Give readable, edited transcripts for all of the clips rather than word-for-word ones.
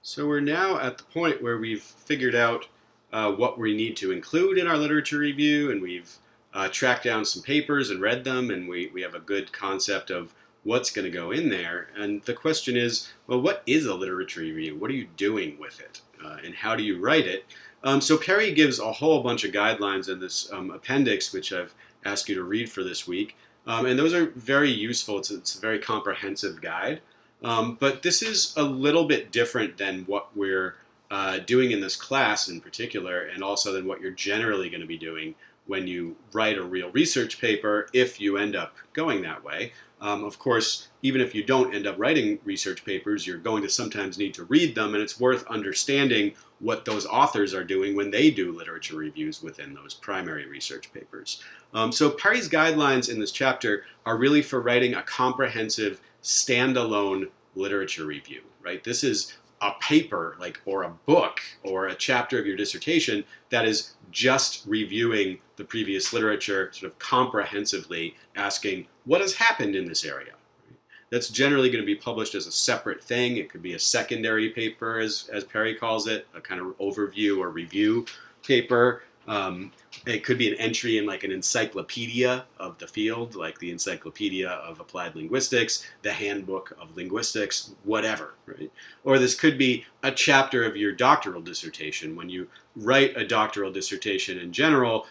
So we're now at the point where we've figured out what we need to include in our literature review, and we've tracked down some papers and read them, and we have a good concept of what's going to go in there. And the question is, well, what is a literature review? What are you doing with it? And how do you write it? So Perry gives a whole bunch of guidelines in this appendix, which I've asked you to read for this week. And those are very useful. It's a very comprehensive guide. But this is a little bit different than what we're doing in this class in particular, and also than what you're generally going to be doing when you write a real research paper, if you end up going that way. Of course, even if you don't end up writing research papers, you're going to sometimes need to read them, and it's worth understanding what those authors are doing when they do literature reviews within those primary research papers. So Perry's guidelines in this chapter are really for writing a comprehensive standalone literature review, right? This is a paper, or a book, or a chapter of your dissertation that is just reviewing the previous literature sort of comprehensively, asking what has happened in this area. That's generally going to be published as a separate thing. It could be a secondary paper, as Perry calls it, a kind of overview or review paper. It could be an entry in an encyclopedia of the field, like the Encyclopedia of Applied Linguistics, the Handbook of Linguistics, whatever, right? Or this could be a chapter of your doctoral dissertation. When you write a doctoral dissertation in general,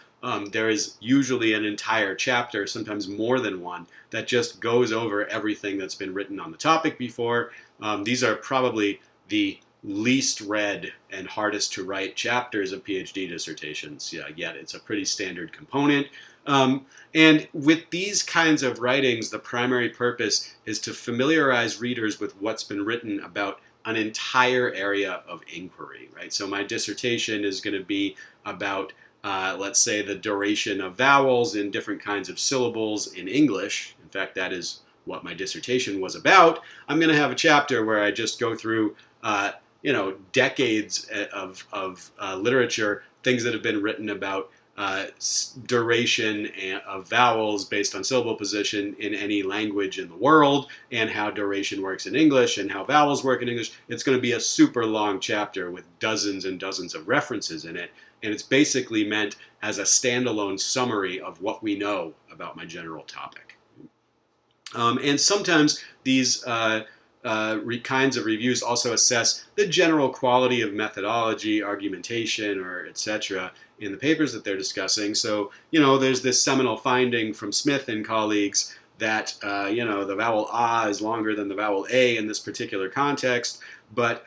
there is usually an entire chapter, sometimes more than one, that just goes over everything that's been written on the topic before. These are probably the least read and hardest to write chapters of PhD dissertations. Yet it's a pretty standard component. And with these kinds of writings, the primary purpose is to familiarize readers with what's been written about an entire area of inquiry, right? So my dissertation is going to be about, let's say, the duration of vowels in different kinds of syllables in English. In fact, that is what my dissertation was about. I'm going to have a chapter where I just go through decades of literature, things that have been written about duration of vowels based on syllable position in any language in the world, and how duration works in English, and how vowels work in English. It's going to be a super long chapter with dozens and dozens of references in it, and it's basically meant as a standalone summary of what we know about my general topic. And sometimes these kinds of reviews also assess the general quality of methodology, argumentation, or etc. in the papers that they're discussing. So, there's this seminal finding from Smith and colleagues that, the vowel ah is longer than the vowel a in this particular context. But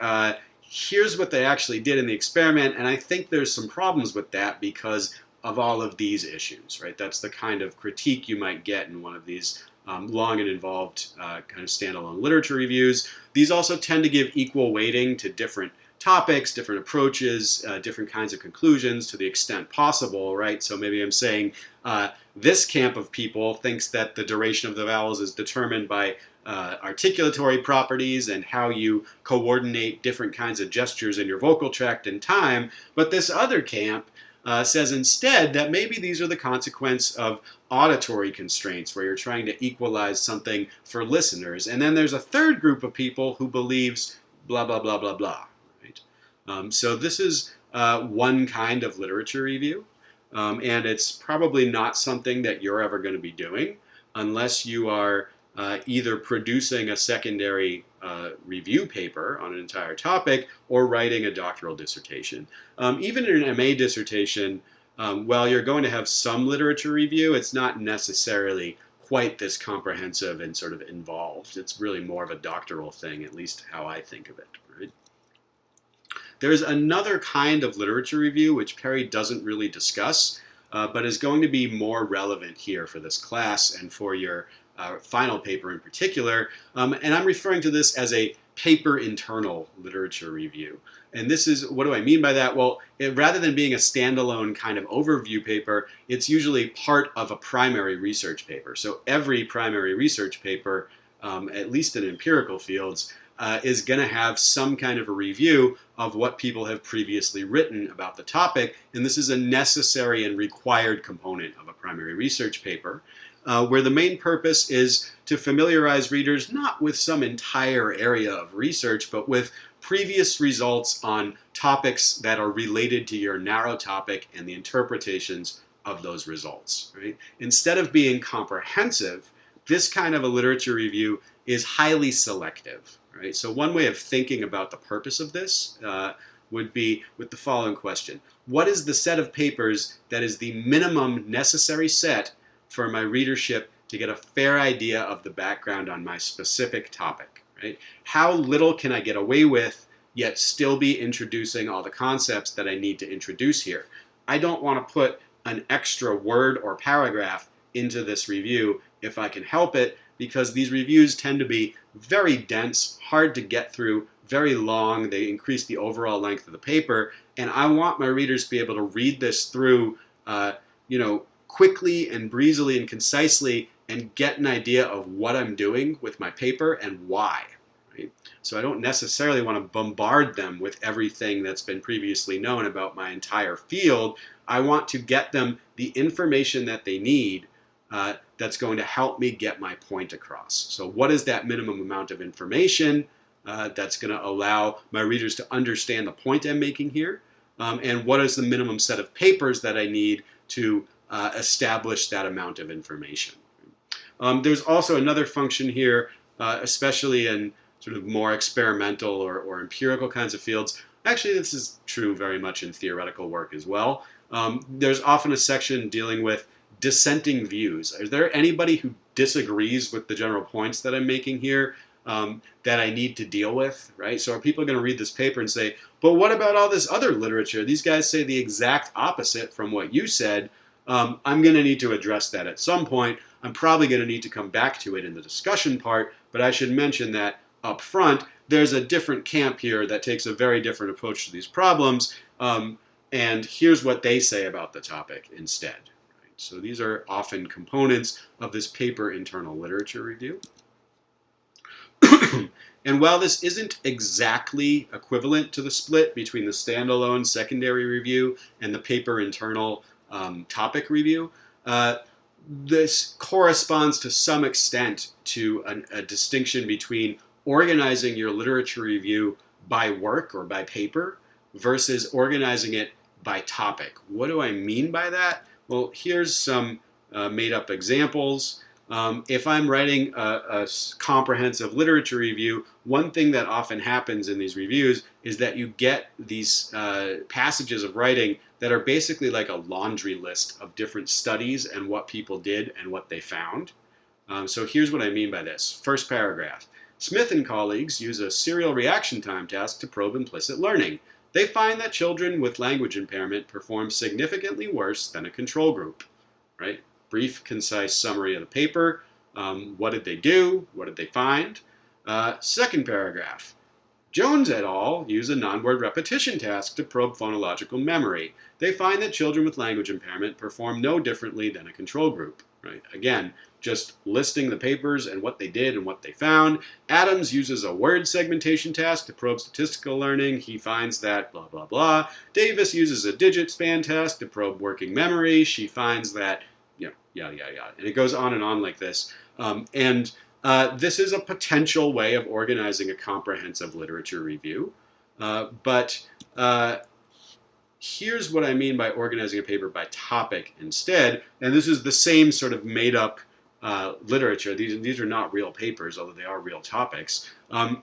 here's what they actually did in the experiment, and I think there's some problems with that because of all of these issues, right? That's the kind of critique you might get in one of these long and involved kind of standalone literature reviews. These also tend to give equal weighting to different topics, different approaches, different kinds of conclusions to the extent possible, right? So maybe I'm saying this camp of people thinks that the duration of the vowels is determined by articulatory properties and how you coordinate different kinds of gestures in your vocal tract and time, but this other camp says instead that maybe these are the consequence of auditory constraints, where you're trying to equalize something for listeners. And then there's a third group of people who believes blah, blah, blah, blah, blah. Right? So this is one kind of literature review, and it's probably not something that you're ever going to be doing unless you are either producing a secondary review paper on an entire topic or writing a doctoral dissertation. Even in an MA dissertation, while you're going to have some literature review, it's not necessarily quite this comprehensive and sort of involved. It's really more of a doctoral thing, at least how I think of it. Right? There's another kind of literature review which Perry doesn't really discuss, but is going to be more relevant here for this class and for your final paper in particular, and I'm referring to this as a paper internal literature review. And this is, what do I mean by that? Well, rather than being a standalone kind of overview paper, it's usually part of a primary research paper. So every primary research paper, at least in empirical fields, is going to have some kind of a review of what people have previously written about the topic, and this is a necessary and required component of a primary research paper. where the main purpose is to familiarize readers not with some entire area of research, but with previous results on topics that are related to your narrow topic and the interpretations of those results. Right? Instead of being comprehensive, this kind of a literature review is highly selective. Right? So one way of thinking about the purpose of this would be with the following question. What is the set of papers that is the minimum necessary set for my readership to get a fair idea of the background on my specific topic? Right? How little can I get away with, yet still be introducing all the concepts that I need to introduce here? I don't want to put an extra word or paragraph into this review if I can help it, because these reviews tend to be very dense, hard to get through, very long. They increase the overall length of the paper, and I want my readers to be able to read this through, quickly and breezily and concisely, and get an idea of what I'm doing with my paper and why. Right? So I don't necessarily want to bombard them with everything that's been previously known about my entire field. I want to get them the information that they need that's going to help me get my point across. So what is that minimum amount of information that's going to allow my readers to understand the point I'm making here? And what is the minimum set of papers that I need to establish that amount of information? There's also another function here, especially in sort of more experimental or empirical kinds of fields. Actually, this is true very much in theoretical work as well. There's often a section dealing with dissenting views. Is there anybody who disagrees with the general points that I'm making here that I need to deal with, right? So are people going to read this paper and say, but what about all this other literature? These guys say the exact opposite from what you said. I'm going to need to address that at some point. I'm probably going to need to come back to it in the discussion part, but I should mention that up front, there's a different camp here that takes a very different approach to these problems, and here's what they say about the topic instead. Right? So these are often components of this paper internal literature review. And while this isn't exactly equivalent to the split between the standalone secondary review and the paper internal topic review, this corresponds to some extent to a distinction between organizing your literature review by work or by paper versus organizing it by topic. What do I mean by that? Well, here's some made-up examples. If I'm writing a comprehensive literature review, one thing that often happens in these reviews is that you get these passages of writing that are basically like a laundry list of different studies and what people did and what they found. So here's what I mean by this. First paragraph. Smith and colleagues use a serial reaction time task to probe implicit learning. They find that children with language impairment perform significantly worse than a control group. Right? Brief, concise summary of the paper. What did they do? What did they find? Second paragraph. Jones et al. Use a non-word repetition task to probe phonological memory. They find that children with language impairment perform no differently than a control group. Right? Again, just listing the papers and what they did and what they found. Adams uses a word segmentation task to probe statistical learning. He finds that blah, blah, blah. Davis uses a digit span task to probe working memory. She finds that, yada, yada, yada. And it goes on and on like this. This is a potential way of organizing a comprehensive literature review. But here's what I mean by organizing a paper by topic instead. And this is the same sort of made-up literature. These are not real papers, although they are real topics.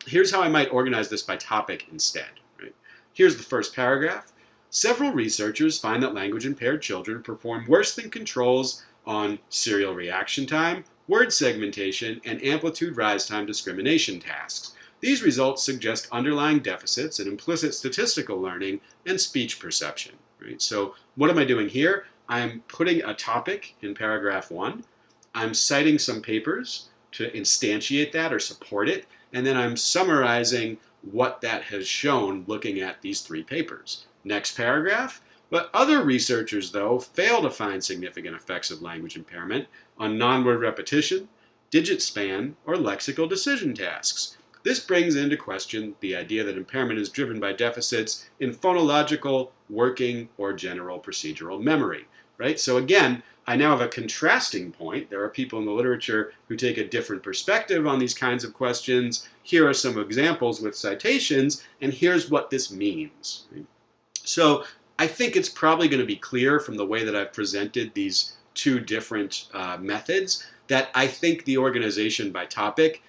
Here's how I might organize this by topic instead. Right? Here's the first paragraph. Several researchers find that language-impaired children perform worse than controls on serial reaction time, word segmentation, and amplitude rise time discrimination tasks. These results suggest underlying deficits in implicit statistical learning and speech perception. Right? So what am I doing here? I'm putting a topic in paragraph 1. I'm citing some papers to instantiate that or support it, and then I'm summarizing what that has shown looking at these 3 papers. Next paragraph. But other researchers, though, fail to find significant effects of language impairment on non-word repetition, digit span, or lexical decision tasks. This brings into question the idea that impairment is driven by deficits in phonological, working, or general procedural memory. right? So again, I now have a contrasting point. There are people in the literature who take a different perspective on these kinds of questions. Here are some examples with citations, and here's what this means. So I think it's probably going to be clear from the way that I've presented these two different methods that I think the organization by topic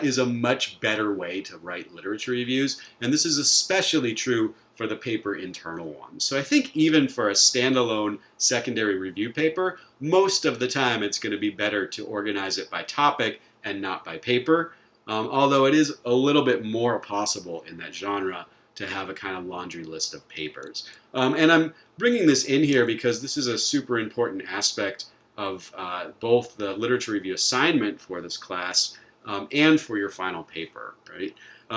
is a much better way to write literature reviews, and this is especially true for the paper internal ones. So I think even for a standalone secondary review paper, most of the time it's going to be better to organize it by topic and not by paper, although it is a little bit more possible in that genre to have a kind of laundry list of papers. And I'm bringing this in here because this is a super important aspect of both the literature review assignment for this class and for your final paper, right?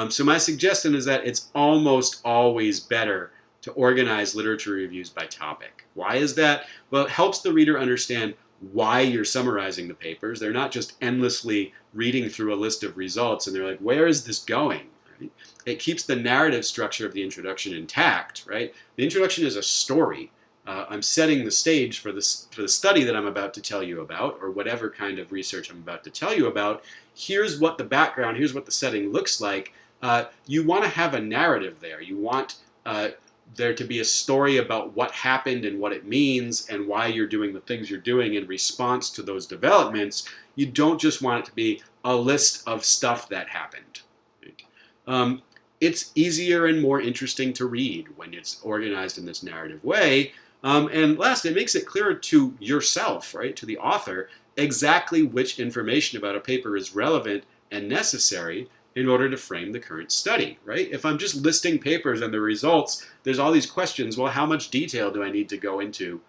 So my suggestion is that it's almost always better to organize literature reviews by topic. Why is that? Well, it helps the reader understand why you're summarizing the papers. They're not just endlessly reading through a list of results and they're like, where is this going? Right? It keeps the narrative structure of the introduction intact, right? The introduction is a story. I'm setting the stage for the study that I'm about to tell you about, or whatever kind of research I'm about to tell you about. Here's what the background, here's what the setting looks like. You want to have a narrative there. You want there to be a story about what happened and what it means and why you're doing the things you're doing in response to those developments. You don't just want it to be a list of stuff that happened. Right? It's easier and more interesting to read when it's organized in this narrative way. And last, it makes it clearer to yourself, right, to the author, exactly which information about a paper is relevant and necessary in order to frame the current study, right? If I'm just listing papers and the results, there's all these questions. Well, how much detail do I need to go into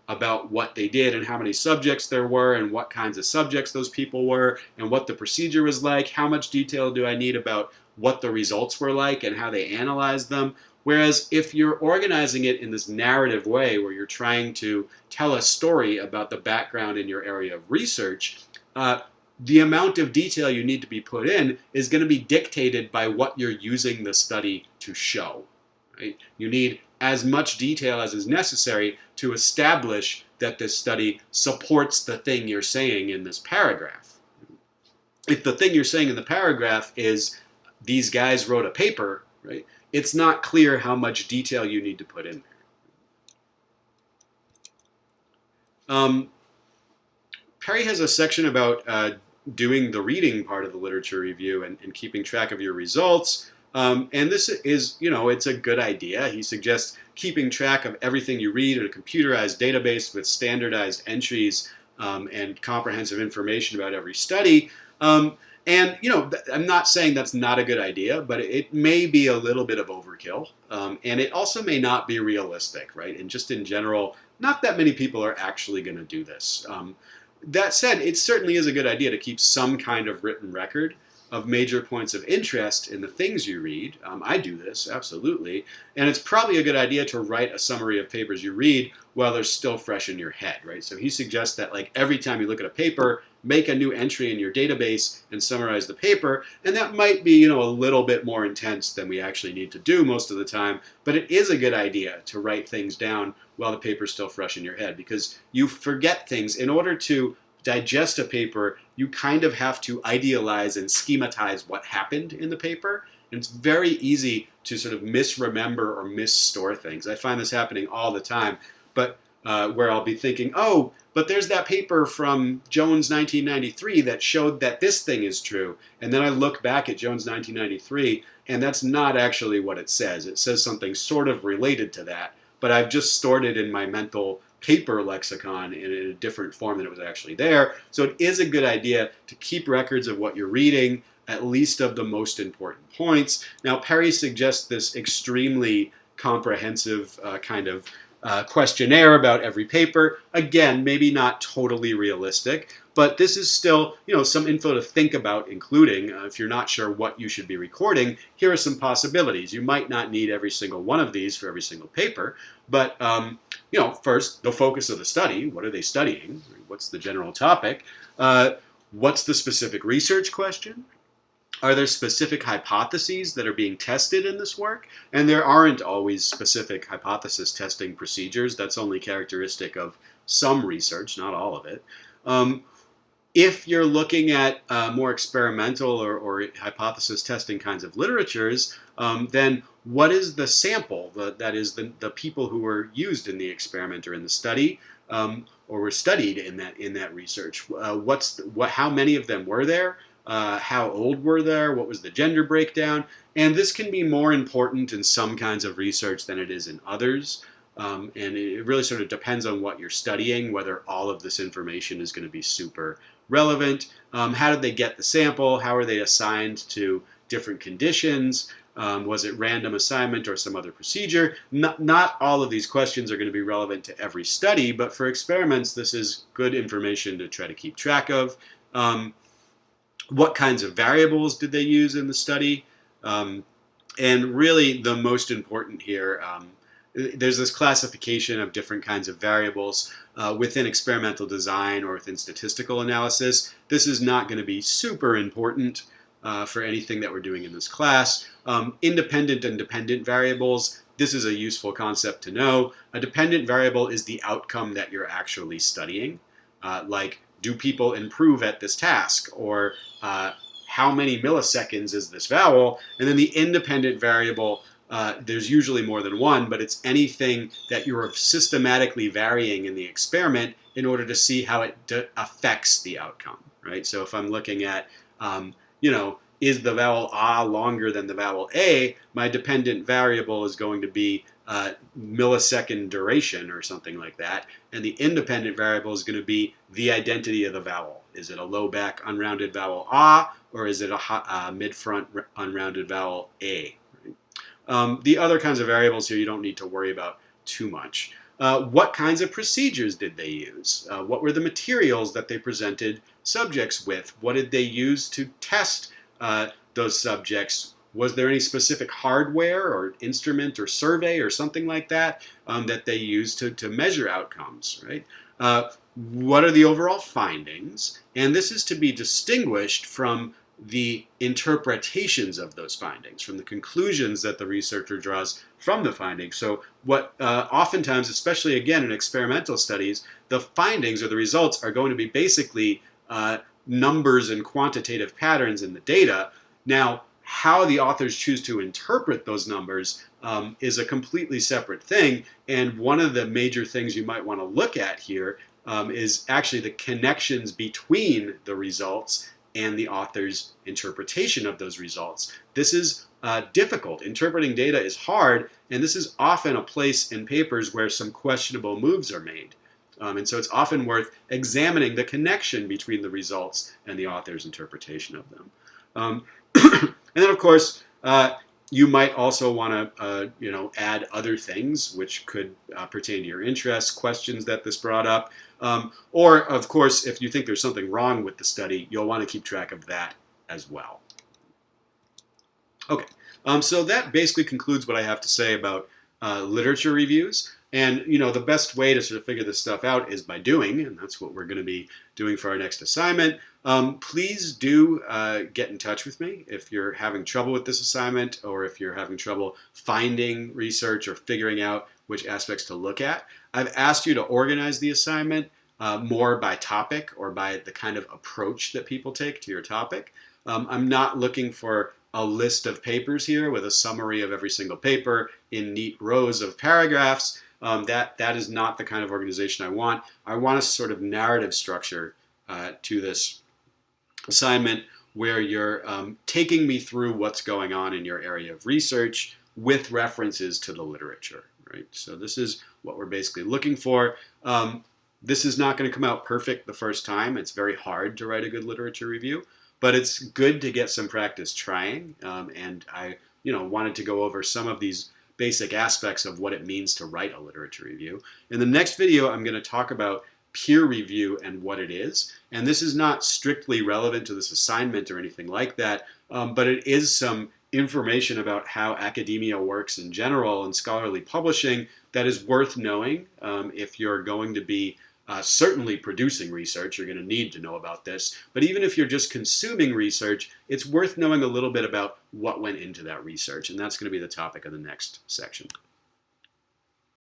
about what they did and how many subjects there were and what kinds of subjects those people were and what the procedure was like? How much detail do I need about what the results were like and how they analyzed them? Whereas if you're organizing it in this narrative way where you're trying to tell a story about the background in your area of research, the amount of detail you need to be put in is going to be dictated by what you're using the study to show. Right? You need as much detail as is necessary to establish that this study supports the thing you're saying in this paragraph. If the thing you're saying in the paragraph is these guys wrote a paper, right? It's not clear how much detail you need to put in there. Perry has a section about doing the reading part of the literature review and keeping track of your results. And this is, it's a good idea. He suggests keeping track of everything you read in a computerized database with standardized entries and comprehensive information about every study. And, I'm not saying that's not a good idea, but it may be a little bit of overkill. And it also may not be realistic, right? And just in general, not that many people are actually going to do this. That said, it certainly is a good idea to keep some kind of written record of major points of interest in the things you read. I do this, absolutely. And it's probably a good idea to write a summary of papers you read while they're still fresh in your head, right? So he suggests that every time you look at a paper, make a new entry in your database and summarize the paper. And that might be, a little bit more intense than we actually need to do most of the time. But it is a good idea to write things down while the paper's still fresh in your head because you forget things. In order to digest a paper, you kind of have to idealize and schematize what happened in the paper. And it's very easy to sort of misremember or misstore things. I find this happening all the time, but where I'll be thinking, oh, but there's that paper from Jones 1993 that showed that this thing is true. And then I look back at Jones 1993, and that's not actually what it says. It says something sort of related to that, but I've just stored it in my mental paper lexicon in a different form than it was actually there. So it is a good idea to keep records of what you're reading, at least of the most important points. Now, Perry suggests this extremely comprehensive kind of questionnaire about every paper. Again, maybe not totally realistic, but this is still, some info to think about including. If you're not sure what you should be recording, here are some possibilities. You might not need every single one of these for every single paper, but first, the focus of the study. What are they studying? What's the general topic? What's the specific research question? Are there specific hypotheses that are being tested in this work? And there aren't always specific hypothesis testing procedures. That's only characteristic of some research, not all of it. If you're looking at more experimental or hypothesis testing kinds of literatures, then what is the sample? That is the people who were used in the experiment or in the study, or were studied in that research. How many of them were there? How old were there? What was the gender breakdown? And this can be more important in some kinds of research than it is in others. And it really sort of depends on what you're studying, whether all of this information is going to be super relevant. How did they get the sample? How are they assigned to different conditions? Was it random assignment or some other procedure? Not all of these questions are going to be relevant to every study, but for experiments, this is good information to try to keep track of. What kinds of variables did they use in the study? And really the most important here, there's this classification of different kinds of variables within experimental design or within statistical analysis. This is not going to be super important for anything that we're doing in this class. Independent and dependent variables, this is a useful concept to know. A dependent variable is the outcome that you're actually studying. Like, do people improve at this task? Or how many milliseconds is this vowel? And then the independent variable, there's usually more than one, but it's anything that you're systematically varying in the experiment in order to see how it affects the outcome, right? So if I'm looking at, is the vowel ah longer than the vowel a, my dependent variable is going to be millisecond duration or something like that. And the independent variable is going to be the identity of the vowel. Is it a low back unrounded vowel ah, or is it a mid-front unrounded vowel a? The other kinds of variables here you don't need to worry about too much. What kinds of procedures did they use? What were the materials that they presented subjects with? What did they use to test those subjects? Was there any specific hardware or instrument or survey or something like that that they used to measure outcomes, right? What are the overall findings? And this is to be distinguished from the interpretations of those findings, from the conclusions that the researcher draws from the findings. So what oftentimes, especially again in experimental studies, the findings or the results are going to be basically numbers and quantitative patterns in the data. Now, how the authors choose to interpret those numbers is a completely separate thing. And one of the major things you might want to look at here is actually the connections between the results and the author's interpretation of those results. This is difficult. Interpreting data is hard, and this is often a place in papers where some questionable moves are made. And so it's often worth examining the connection between the results and the author's interpretation of them. And then, of course, you might also want to, add other things which could pertain to your interests, questions that this brought up. Or, of course, if you think there's something wrong with the study, you'll want to keep track of that as well. Okay, so that basically concludes what I have to say about literature reviews. And, the best way to sort of figure this stuff out is by doing, and that's what we're going to be doing for our next assignment. Please do get in touch with me if you're having trouble with this assignment, or if you're having trouble finding research or figuring out which aspects to look at. I've asked you to organize the assignment more by topic or by the kind of approach that people take to your topic. I'm not looking for a list of papers here with a summary of every single paper in neat rows of paragraphs. That is not the kind of organization I want. I want a sort of narrative structure to this assignment where you're taking me through what's going on in your area of research with references to the literature, right? So this is what we're basically looking for. This is not going to come out perfect the first time. It's very hard to write a good literature review, but it's good to get some practice trying. And I, wanted to go over some of these basic aspects of what it means to write a literature review. In the next video, I'm going to talk about peer review and what it is. And this is not strictly relevant to this assignment or anything like that, but it is some information about how academia works in general and scholarly publishing that is worth knowing if you're going to be certainly producing research. You're going to need to know about this. But even if you're just consuming research, it's worth knowing a little bit about what went into that research. And that's going to be the topic of the next section.